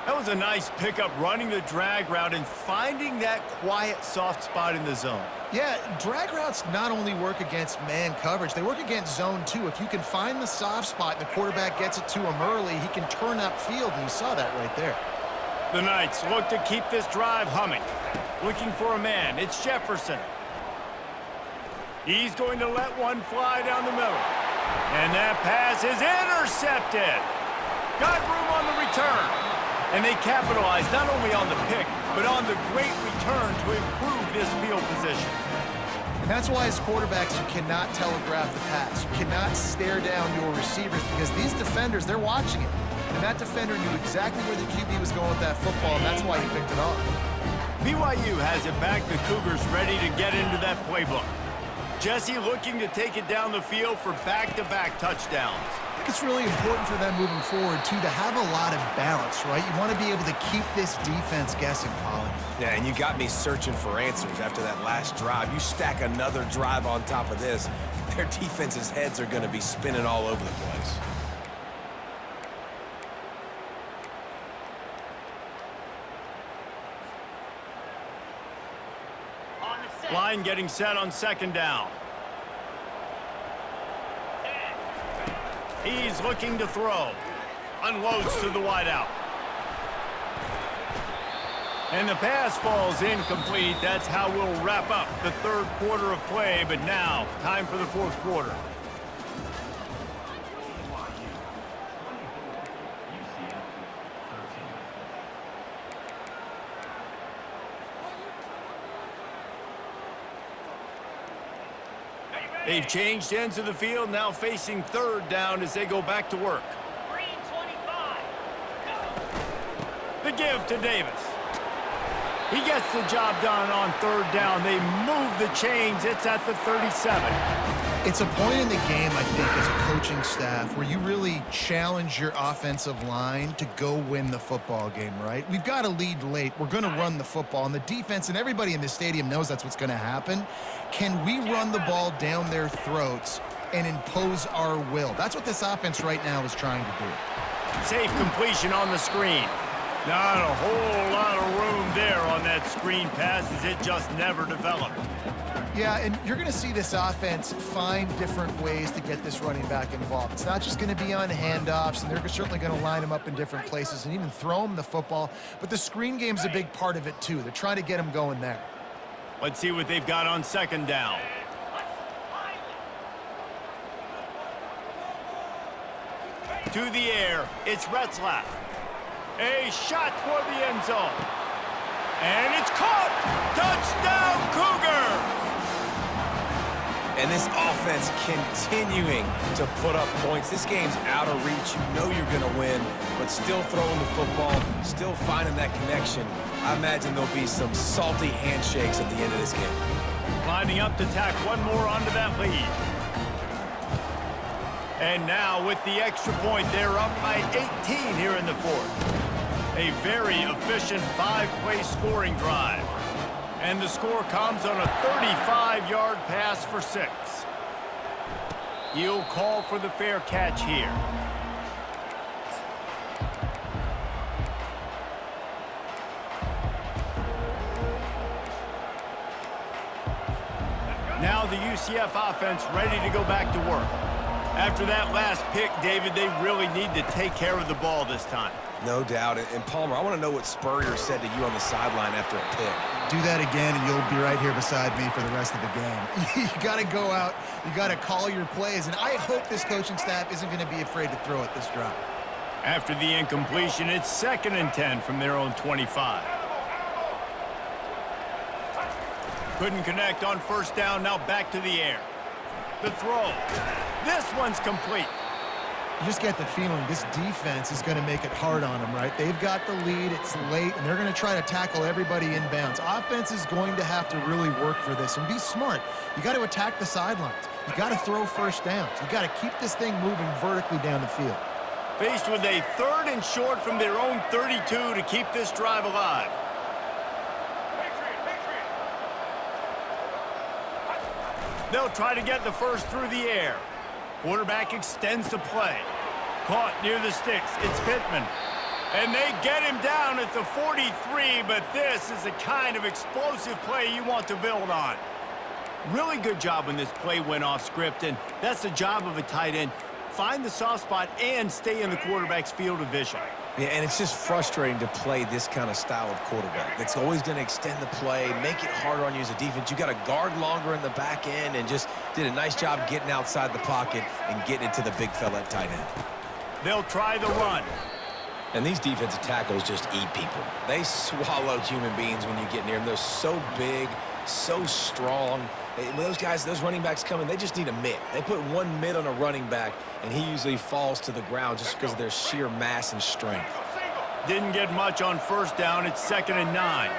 [SPEAKER 1] That was a nice pickup, running the drag route and finding that quiet, soft spot in the zone.
[SPEAKER 3] Yeah, drag routes not only work against man coverage, they work against zone too. If you can find the soft spot and the quarterback gets it to him early, he can turn upfield, and you saw that right there.
[SPEAKER 1] The Knights look to keep this drive humming. Looking for a man. It's Jefferson. He's going to let one fly down the middle. And that pass is intercepted. Got room on the return. And they capitalize not only on the pick, but on the great return to improve this field position.
[SPEAKER 3] And that's why as quarterbacks, you cannot telegraph the pass. You cannot stare down your receivers because these defenders, they're watching it. And that defender knew exactly where the QB was going with that football, and that's why he picked it off.
[SPEAKER 1] BYU has it back. The Cougars ready to get into that playbook. Jesse looking to take it down the field for back-to-back touchdowns.
[SPEAKER 3] I think it's really important for them moving forward, too, to have a lot of balance, right? You want to be able to keep this defense guessing, Colin.
[SPEAKER 2] Yeah, and you got me searching for answers after that last drive. You stack another drive on top of this, their defense's heads are going to be spinning all over the place.
[SPEAKER 1] Line getting set on second down. He's looking to throw. Unloads to the wideout. And the pass falls incomplete. That's how we'll wrap up the third quarter of play. But now, time for the fourth quarter. They've changed ends of the field, now facing third down as they go back to work. The give to Davis. He gets the job done on third down. They move the chains. It's at the 37.
[SPEAKER 3] It's a point in the game, I think, as a coaching staff where you really challenge your offensive line to go win the football game, right? We've got to lead late. We're going to run the football, and the defense and everybody in the stadium knows that's what's going to happen. Can we run the ball down their throats and impose our will? That's what this offense right now is trying to do.
[SPEAKER 1] Safe completion on the screen. Not a whole lot of room there on that screen pass as it just never developed.
[SPEAKER 3] Yeah, and you're going to see this offense find different ways to get this running back involved. It's not just going to be on handoffs, and they're certainly going to line him up in different places and even throw him the football. But the screen game's a big part of it, too. They're trying to get him going there.
[SPEAKER 1] Let's see what they've got on second down. To the air, it's Retzlaff. A shot toward the end zone. And it's caught! Touchdown, Cougar!
[SPEAKER 2] And this offense continuing to put up points. This game's out of reach. You know you're going to win, but still throwing the football, still finding that connection. I imagine there'll be some salty handshakes at the end of this game.
[SPEAKER 1] Lining up to tack one more onto that lead. And now with the extra point, they're up by 18 here in the fourth. A very efficient five-play scoring drive. And the score comes on a 35-yard pass for 6. He'll call for the fair catch here. Now the UCF offense ready to go back to work. After that last pick, David, they really need to take care of the ball this time.
[SPEAKER 2] No doubt. And Palmer, I want to know what Spurrier said to you on the sideline after a pick.
[SPEAKER 3] Do that again, and you'll be right here beside me for the rest of the game. You got to go out. You got to call your plays. And I hope this coaching staff isn't going to be afraid to throw it this drive.
[SPEAKER 1] After the incompletion, it's 2nd and 10 from their own 25. Couldn't connect on first down. Now back to the air. The throw. This one's complete.
[SPEAKER 3] You just get the feeling this defense is going to make it hard on them, right? They've got the lead. It's late, and they're going to try to tackle everybody inbounds. Offense is going to have to really work for this and be smart. You got to attack the sidelines. You got to throw first downs. You got to keep this thing moving vertically down the field.
[SPEAKER 1] Faced with a 3rd and short from their own 32 to keep this drive alive. They'll try to get the first through the air. Quarterback extends the play. Caught near the sticks. It's Pittman. And they get him down at the 43, but this is the kind of explosive play you want to build on. Really good job when this play went off script, and that's the job of a tight end. Find the soft spot and stay in the quarterback's field of vision.
[SPEAKER 2] Yeah, and it's just frustrating to play this kind of style of quarterback. That's always going to extend the play, make it harder on you as a defense. You got to guard longer in the back end, and just did a nice job getting outside the pocket and getting it to the big fella at tight end.
[SPEAKER 1] They'll try the run.
[SPEAKER 2] And these defensive tackles just eat people. They swallow human beings when you get near them. They're so big, so strong. When those guys, those running backs come in, they just need a mitt. They put one mitt on a running back, and he usually falls to the ground just because of their sheer mass and strength.
[SPEAKER 1] Didn't get much on first down. It's 2nd and 9.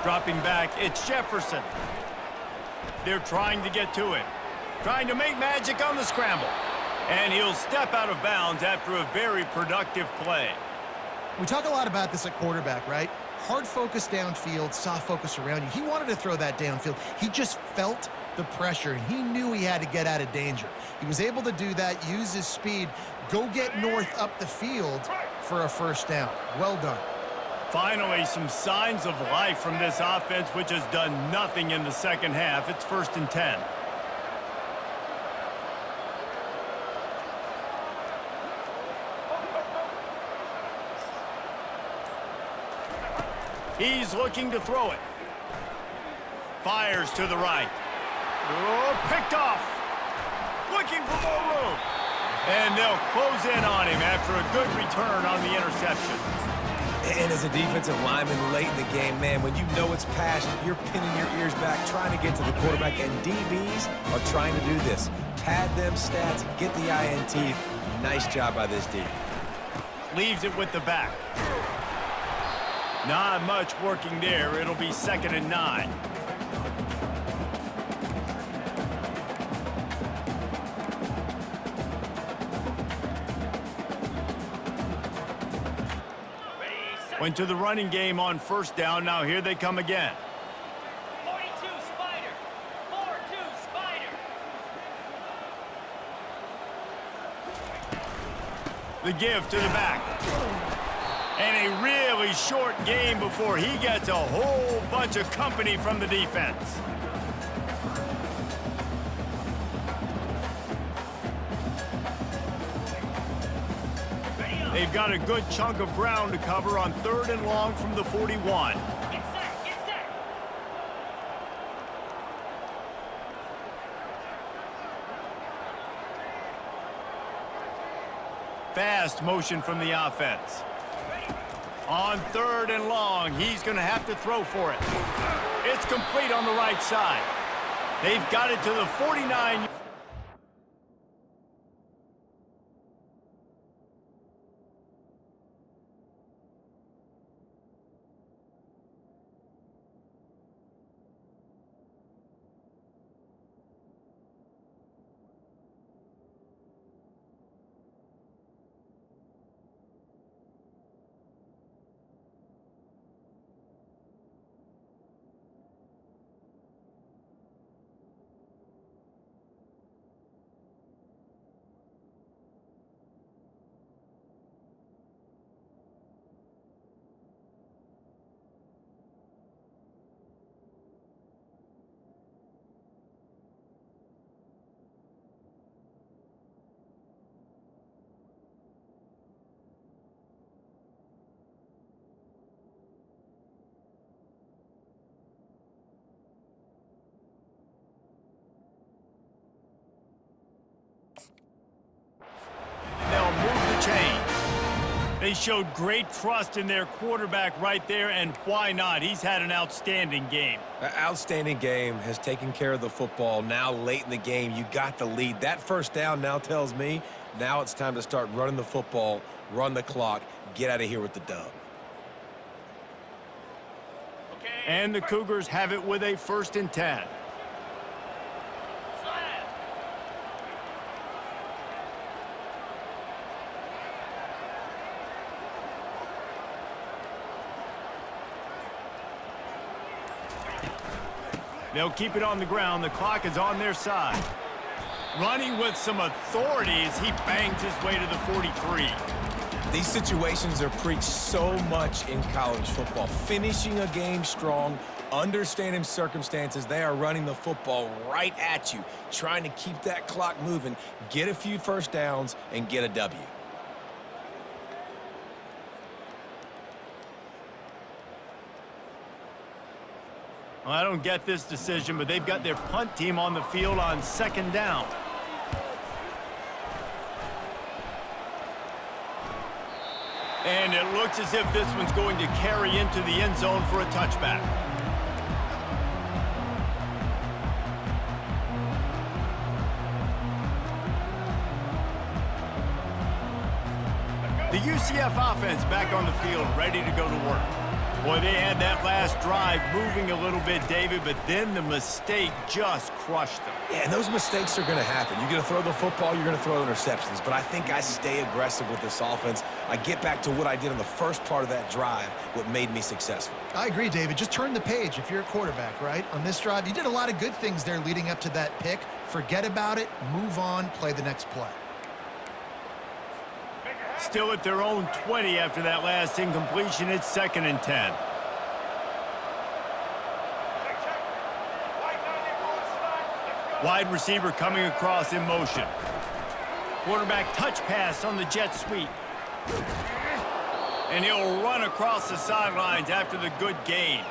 [SPEAKER 1] Dropping back, it's Jefferson. They're trying to get to him. Trying to make magic on the scramble. And he'll step out of bounds after a very productive play.
[SPEAKER 3] We talk a lot about this at quarterback, right? hard focus downfield, soft focus around you. He wanted to throw that downfield. He just felt the pressure, and he knew he had to get out of danger. He was able to do that, use his speed, go get north up the field for a first down. Well done.
[SPEAKER 1] Finally, some signs of life from this offense, which has done nothing in the second half. It's 1st and 10. He's looking to throw it. Fires to the right. Oh, picked off. Looking for more room. And they'll close in on him after a good return on the interception.
[SPEAKER 2] And as a defensive lineman late in the game, man, when you know it's passion, you're pinning your ears back, trying to get to the quarterback, and DBs are trying to do this. Pad them stats, get the INT. Nice job by this D.
[SPEAKER 1] Leaves it with the back. Not much working there. It'll be 2nd and 9. Went to the running game on 1st down. Now here they come again.
[SPEAKER 4] 42 Spider. 4-2 Spider.
[SPEAKER 1] The give to the back. And a really short game before he gets a whole bunch of company from the defense. They've got a good chunk of ground to cover on 3rd and long from the 41.
[SPEAKER 4] Get set. Get set.
[SPEAKER 1] Fast motion from the offense. On 3rd and long, he's going to have to throw for it. It's complete on the right side. They've got it to the 49. They showed great trust in their quarterback right there, and why not? He's had an outstanding game.
[SPEAKER 2] An outstanding game, has taken care of the football. Now late in the game, you got the lead. That first down now tells me now it's time to start running the football, run the clock, get out of here with the dub.
[SPEAKER 1] And the Cougars have it with a 1st and 10. They'll keep it on the ground. The clock is on their side. Running with some authority as he bangs his way to the 43.
[SPEAKER 2] These situations are preached so much in college football. Finishing a game strong, understanding circumstances. They are running the football right at you, trying to keep that clock moving, get a few first downs, and get a W.
[SPEAKER 1] Well, I don't get this decision, but they've got their punt team on the field on 2nd down. And it looks as if this one's going to carry into the end zone for a touchback. The UCF offense back on the field, ready to go to work. Boy, they had that last drive moving a little bit, David, but then the mistake just crushed them.
[SPEAKER 2] Yeah, and those mistakes are going to happen. You're going to throw the football, you're going to throw interceptions. But I think I stay aggressive with this offense. I get back to what I did in the first part of that drive, what made me successful.
[SPEAKER 3] I agree, David. Just turn the page if you're a quarterback, right? On this drive, you did a lot of good things there leading up to that pick. Forget about it, move on, play the next play.
[SPEAKER 1] Still at their own 20 after that last incompletion. It's 2nd and 10. Wide receiver coming across in motion. Quarterback touch pass on the jet sweep. And he'll run across the sidelines after the good gain.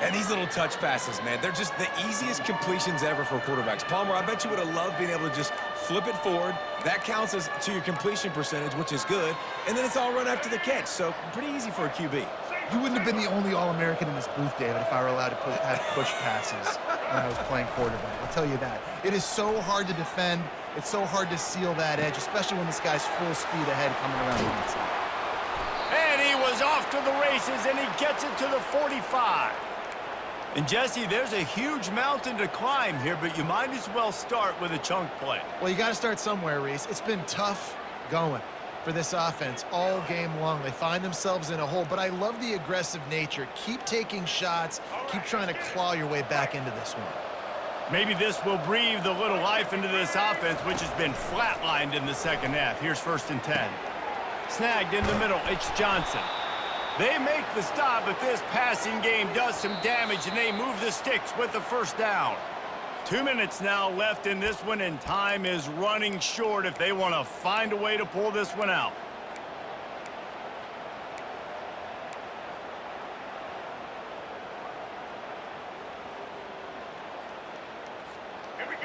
[SPEAKER 2] And these little touch passes, man, they're just the easiest completions ever for quarterbacks. Palmer, I bet you would have loved being able to just flip it forward. That counts as to your completion percentage, which is good. And then it's all run after the catch, so pretty easy for a QB.
[SPEAKER 3] You wouldn't have been the only All-American in this booth, David, if I were allowed to have push passes when I was playing quarterback. I'll tell you that. It is so hard to defend. It's so hard to seal that edge, especially when this guy's full speed ahead coming around the outside.
[SPEAKER 1] And he was off to the races, and he gets it to the 45. And, Jesse, there's a huge mountain to climb here, but you might as well start with a chunk play.
[SPEAKER 3] Well, you got to start somewhere, Reese. It's been tough going for this offense all game long. They find themselves in a hole, but I love the aggressive nature. Keep taking shots. Keep trying to claw your way back into this one.
[SPEAKER 1] Maybe this will breathe a little life into this offense, which has been flatlined in the second half. Here's 1st and 10. Snagged in the middle. It's Johnson. They make the stop, but this passing game does some damage, and they move the sticks with the 1st down. 2 minutes now left in this one, and time is running short if they want to find a way to pull this one out.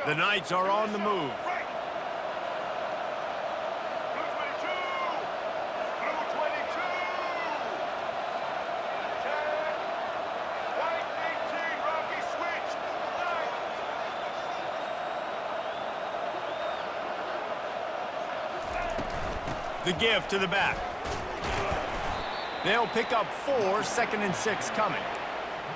[SPEAKER 1] The Knights are on the move. The give to the back. They'll pick up 4, 2nd and 6 coming.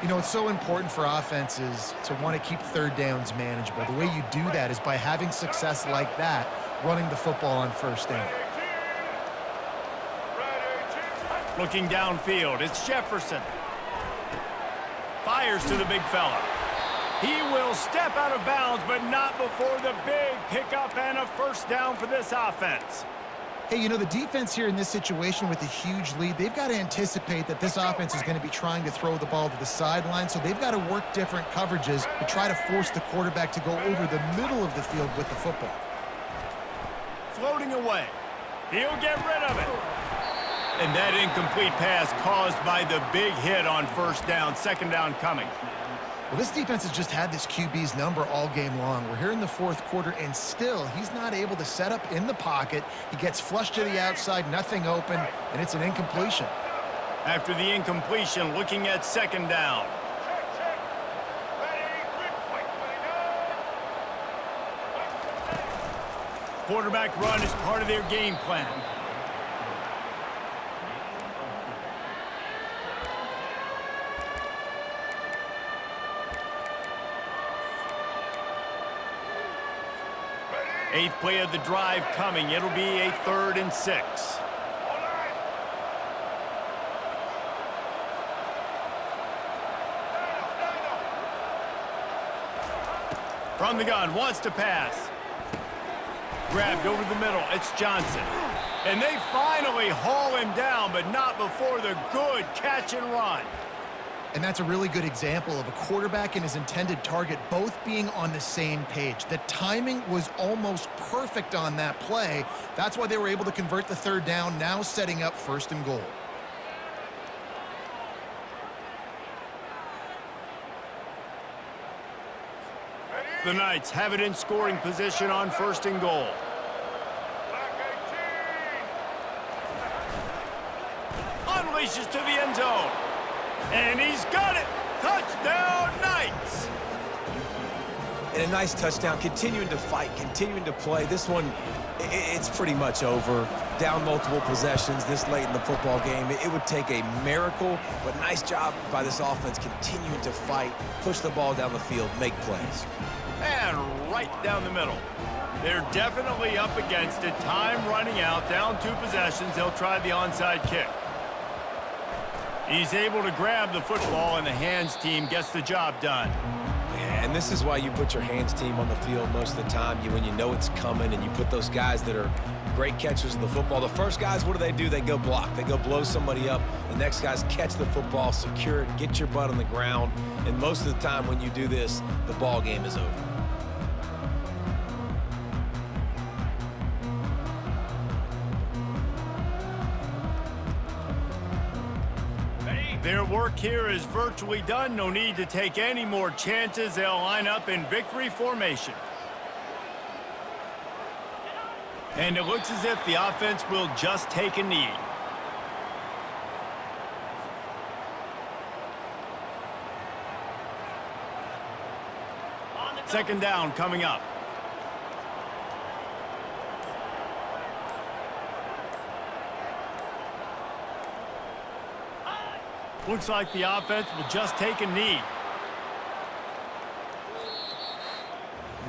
[SPEAKER 3] You know, it's so important for offenses to want to keep 3rd downs manageable. The way you do that is by having success like that, running the football on 1st down.
[SPEAKER 1] Looking downfield, it's Jefferson. Fires to the big fella. He will step out of bounds, but not before the big pickup and a 1st down for this offense.
[SPEAKER 3] Hey, you know, the defense here in this situation with a huge lead, they've got to anticipate that this offense is going to be trying to throw the ball to the sideline, so they've got to work different coverages to try to force the quarterback to go over the middle of the field with the football.
[SPEAKER 1] Floating away. He'll get rid of it. And that incomplete pass caused by the big hit on 1st down, 2nd down coming.
[SPEAKER 3] Well, this defense has just had this QB's number all game long. We're here in the 4th quarter, and still he's not able to set up in the pocket. He gets flushed to the outside, nothing open, and it's an incompletion.
[SPEAKER 1] After the incompletion, looking at 2nd down. Quarterback run is part of their game plan. Eighth play of the drive coming. It'll be a 3rd and 6. From the gun, wants to pass. Grabbed over the middle. It's Johnson. And they finally haul him down, but not before the good catch and run.
[SPEAKER 3] And that's a really good example of a quarterback and his intended target both being on the same page. The timing was almost perfect on that play. That's why they were able to convert the 3rd down, now setting up 1st and goal.
[SPEAKER 1] The Knights have it in scoring position on 1st and goal. Unleashes to the end zone. And he's got it. Touchdown, Knights.
[SPEAKER 2] And a nice touchdown, continuing to fight, continuing to play. This one, it's pretty much over. Down multiple possessions this late in the football game. It would take a miracle, but nice job by this offense continuing to fight, push the ball down the field, make plays.
[SPEAKER 1] And right down the middle. They're definitely up against it. Time running out, down 2 possessions. They'll try the onside kick. He's able to grab the football, and the hands team gets the job done.
[SPEAKER 2] Yeah, and this is why you put your hands team on the field most of the time. When you know it's coming, and you put those guys that are great catchers of the football. The first guys, what do? They go block. They go blow somebody up. The next guys catch the football, secure it, get your butt on the ground. And most of the time when you do this, the ball game is over.
[SPEAKER 1] Their work here is virtually done. No need to take any more chances. They'll line up in victory formation. And it looks as if the offense will just take a knee. Second down coming up. Looks like the offense will just take a knee.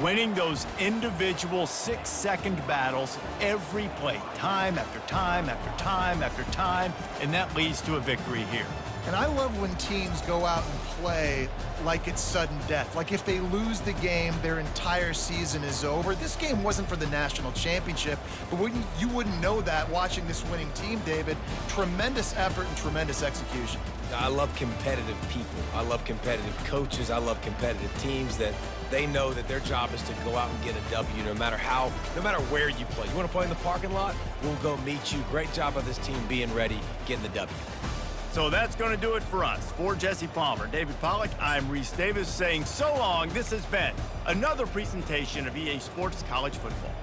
[SPEAKER 1] Winning those individual 6-second battles every play, time after time after time after time, and that leads to a victory here.
[SPEAKER 3] And I love when teams go out and play like it's sudden death. Like if they lose the game, their entire season is over. This game wasn't for the national championship, but you wouldn't know that watching this winning team, David. Tremendous effort and tremendous execution.
[SPEAKER 2] I love competitive people. I love competitive coaches. I love competitive teams that they know that their job is to go out and get a W no matter where you play. You want to play in the parking lot? We'll go meet you. Great job of this team being ready, getting the W.
[SPEAKER 1] So that's going to do it for us. For Jesse Palmer, David Pollack, I'm Reese Davis saying so long. This has been another presentation of EA Sports College Football.